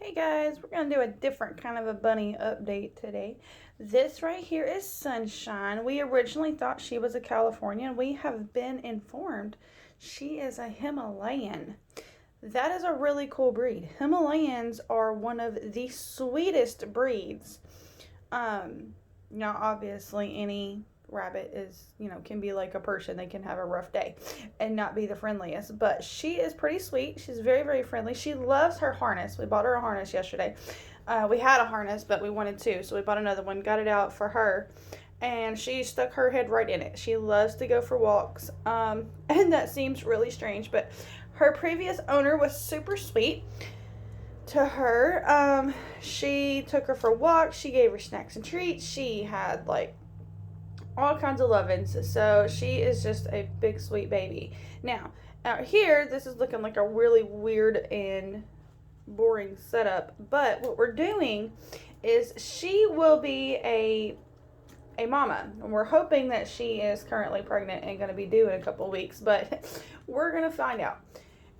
Hey guys, we're going to do a different kind of a bunny update today. This right here is Sunshine. We originally thought she was a Californian. We have been informed she is a Himalayan. That is a really cool breed. Himalayans are one of the sweetest breeds. Now obviously any rabbit is, can be like a person. They can have a rough day and not be the friendliest, but she is pretty sweet. She's very, very friendly. She loves her harness. We bought her a harness yesterday. We had a harness, but we wanted two, so we bought another one, got it out for her, and she stuck her head right in it. She loves to go for walks, and that seems really strange, but her previous owner was super sweet to her. She took her for walks. She gave her snacks and treats. She had like all kinds of lovin's. So she is just a big sweet baby. Now out here, this is looking like a really weird and boring setup, but what we're doing is she will be a mama, and we're hoping that she is currently pregnant and going to be due in a couple weeks, but we're going to find out.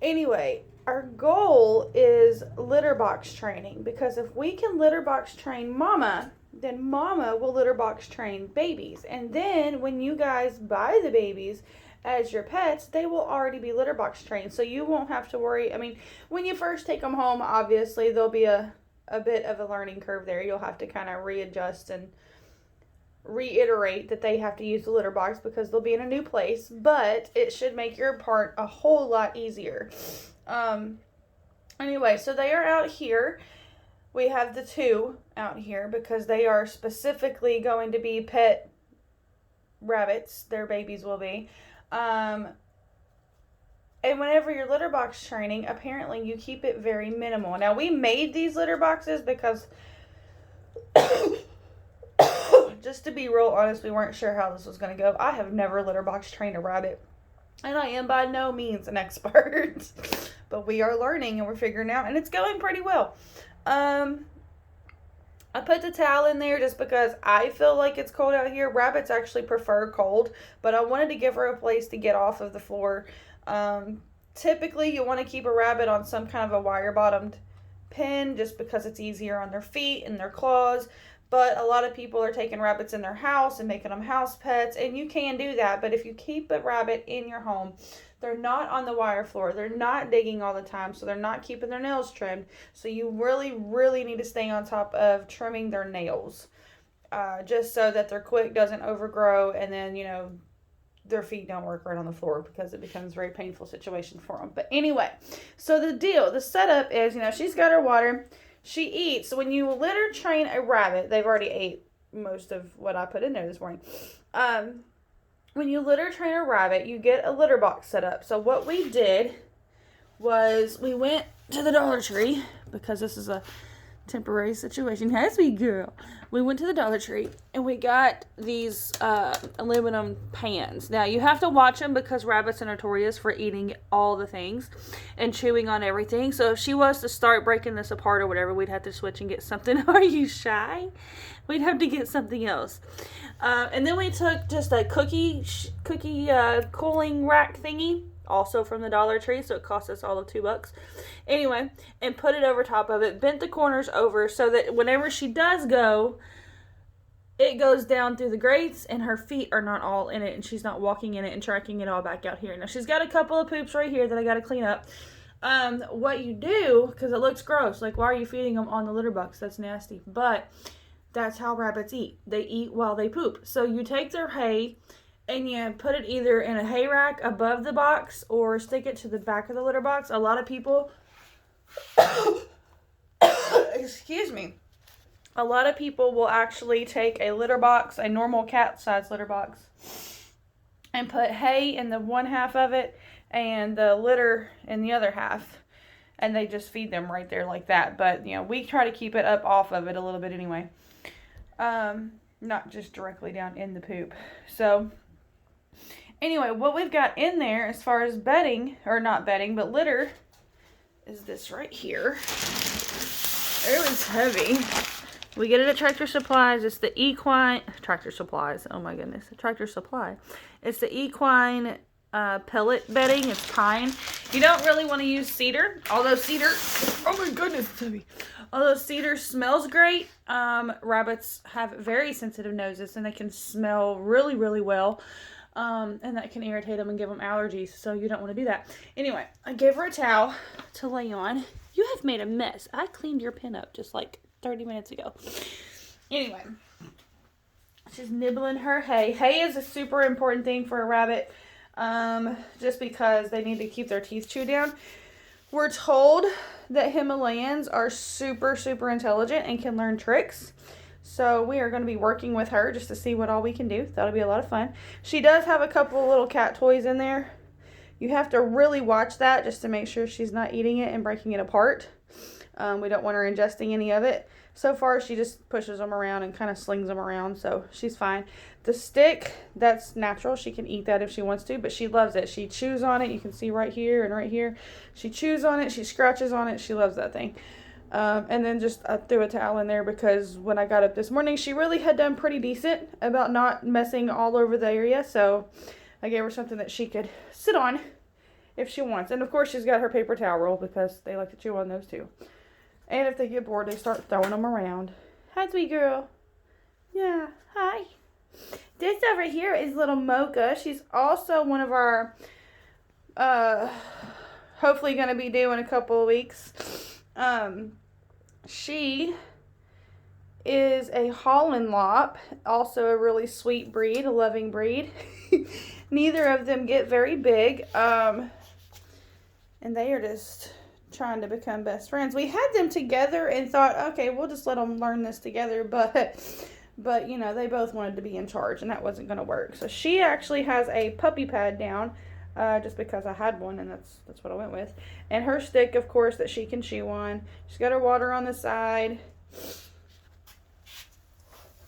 Anyway, our goal is litter box training, because if we can litter box train mama, then mama will litter box train babies. And then when you guys buy the babies as your pets, they will already be litter box trained. So you won't have to worry. I mean, when you first take them home, obviously there'll be a bit of a learning curve there. You'll have to kind of readjust and reiterate that they have to use the litter box because they'll be in a new place, but it should make your part a whole lot easier. Anyway, so they are out here. We have the two out here because they are specifically going to be pet rabbits. Their babies will be. And whenever you're litter box training, apparently you keep it very minimal. Now, we made these litter boxes because just to be real honest, we weren't sure how this was going to go. I have never litter box trained a rabbit, and I am by no means an expert, but we are learning and we're figuring out, and it's going pretty well. I put the towel in there just because I feel like it's cold out here. Rabbits actually prefer cold, but I wanted to give her a place to get off of the floor. Typically, you want to keep a rabbit on some kind of a wire-bottomed pen just because it's easier on their feet and their claws. But a lot of people are taking rabbits in their house and making them house pets, and you can do that. But if you keep a rabbit in your home, they're not on the wire floor. They're not digging all the time, so they're not keeping their nails trimmed. So you really, really need to stay on top of trimming their nails, just so that their quick doesn't overgrow, and then, their feet don't work right on the floor because it becomes a very painful situation for them. But anyway, so the setup is, she's got her water. She eats. So when you litter train a rabbit, they've already ate most of what I put in there this morning. When you litter train a rabbit, you get a litter box set up. So what we did was we went to the Dollar Tree, because this is a temporary situation. Has we, girl? We went to the Dollar Tree and we got these aluminum pans. Now you have to watch them because rabbits are notorious for eating all the things and chewing on everything. So if she was to start breaking this apart or whatever, we'd have to switch and get something. Are you shy? We'd have to get something else. And then we took just a cookie cooling rack thingy, also from the Dollar Tree, so it cost us all of $2. Anyway, and put it over top of it, bent the corners over so that whenever she does go, it goes down through the grates and her feet are not all in it and she's not walking in it and tracking it all back out here. Now, she's got a couple of poops right here that I got to clean up. What you do, because it looks gross, like, why are you feeding them on the litter box? That's nasty. But that's how rabbits eat. They eat while they poop. So you take their hay and you put it either in a hay rack above the box or stick it to the back of the litter box. A lot of people, excuse me, a lot of people will actually take a litter box, a normal cat-sized litter box, and put hay in the one half of it and the litter in the other half. And they just feed them right there like that. But, we try to keep it up off of it a little bit anyway. Not just directly down in the poop. So, anyway, what we've got in there as far as bedding, or not bedding, but litter, is this right here. It was heavy. We get it at Tractor Supplies. It's the equine, Tractor Supplies, oh my goodness, Tractor Supply. It's the equine pellet bedding. It's pine. You don't really want to use cedar, although cedar, Oh my goodness, it's heavy. Although cedar smells great, rabbits have very sensitive noses and they can smell really, really well. And that can irritate them and give them allergies, so you don't want to do that. Anyway, I gave her a towel to lay on. You have made a mess. I cleaned your pen up just like 30 minutes ago. Anyway, she's nibbling her hay. Hay is a super important thing for a rabbit, just because they need to keep their teeth chewed down. We're told that Himalayans are super, super intelligent and can learn tricks. So we are going to be working with her just to see what all we can do. That'll be a lot of fun. She does have a couple of little cat toys in there. You have to really watch that just to make sure she's not eating it and breaking it apart. We don't want her ingesting any of it. So far, she just pushes them around and kind of slings them around, so she's fine. The stick, that's natural. She can eat that if she wants to, but she loves it. She chews on it. You can see right here and right here. She chews on it. She scratches on it. She loves that thing. And then just I threw a towel in there because when I got up this morning, she really had done pretty decent about not messing all over the area. So I gave her something that she could sit on if she wants. And of course, she's got her paper towel roll because they like to chew on those too. And if they get bored, they start throwing them around. Hi, sweet girl. Yeah, hi. This over here is little Mocha. She's also one of our, hopefully going to be due in a couple of weeks. She is a Holland Lop, also a really sweet breed, a loving breed. Neither of them get very big, and they are just trying to become best friends. We had them together and thought, okay, we'll just let them learn this together, but you know, they both wanted to be in charge, and that wasn't going to work. So she actually has a puppy pad down, just because I had one, and that's what I went with. And her stick, of course, that she can chew on. She's got her water on the side.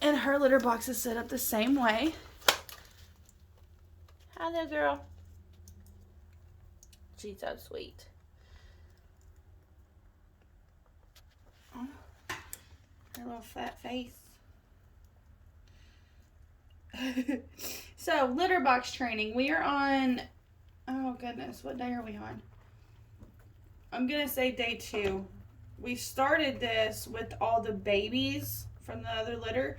And her litter box is set up the same way. Hi there, girl. She's so sweet. Oh, her little fat face. So, litter box training. We are on, oh goodness, what day are we on? I'm going to say day 2. We started this with all the babies from the other litter.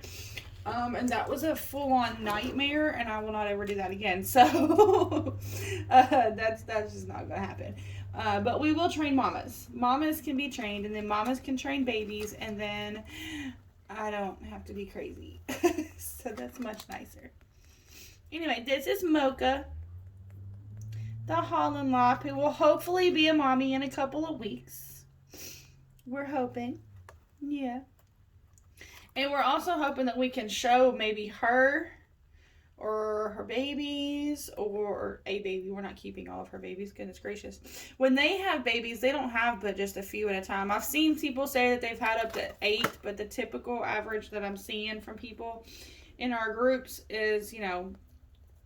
And that was a full-on nightmare, and I will not ever do that again. So, that's just not going to happen. But we will train mamas. Mamas can be trained, and then mamas can train babies, and then I don't have to be crazy. So that's much nicer. Anyway, this is Mocha, the Holland Lop, who will hopefully be a mommy in a couple of weeks. We're hoping. Yeah. And we're also hoping that we can show maybe her or her babies or a baby. We're not keeping all of her babies. Goodness gracious. When they have babies, they don't have but just a few at a time. I've seen people say that they've had up to 8, but the typical average that I'm seeing from people in our groups is, 3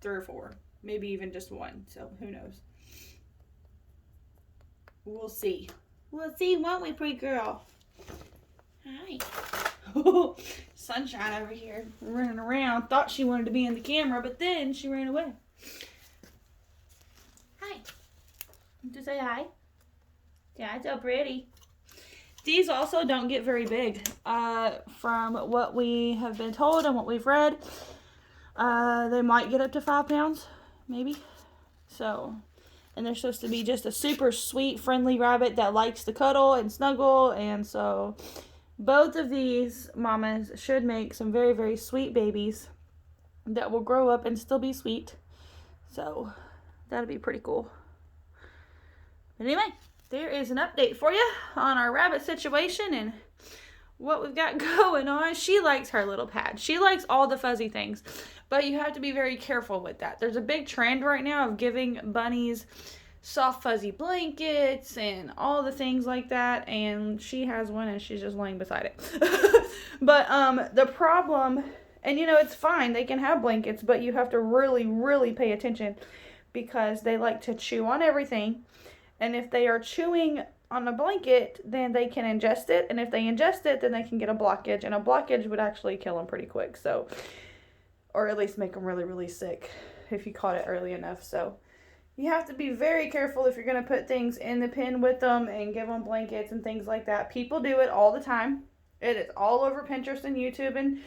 or 4. Maybe even just 1. So who knows? We'll see. We'll see, won't we, pretty girl? Hi. Sunshine over here running around. Thought she wanted to be in the camera, but then she ran away. Hi. To say hi. Yeah, it's so pretty. These also don't get very big. From what we have been told and what we've read, they might get up to 5 pounds, maybe. So, and they're supposed to be just a super sweet, friendly rabbit that likes to cuddle and snuggle, and so both of these mamas should make some very, very sweet babies that will grow up and still be sweet. So, that'll be pretty cool. But anyway, there is an update for you on our rabbit situation and what we've got going on. She likes her little pad. She likes all the fuzzy things, but you have to be very careful with that. There's a big trend right now of giving bunnies soft fuzzy blankets and all the things like that, and she has one and she's just laying beside it. But the problem, and it's fine, they can have blankets, but you have to really, really pay attention because they like to chew on everything, and if they are chewing on a blanket, then they can ingest it, and if they ingest it, then they can get a blockage, and a blockage would actually kill them pretty quick, so, or at least make them really, really sick if you caught it early enough. So You have to be very careful if you're going to put things in the pen with them and give them blankets and things like that. People do it all the time. It is all over Pinterest and YouTube and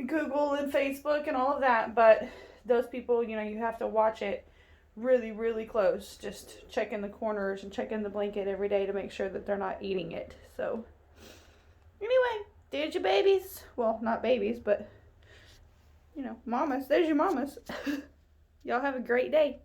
Google and Facebook and all of that. But those people, you have to watch it really, really close. Just checking the corners and checking the blanket every day to make sure that they're not eating it. So, anyway, there's your babies. Well, not babies, but, mamas. There's your mamas. Y'all have a great day.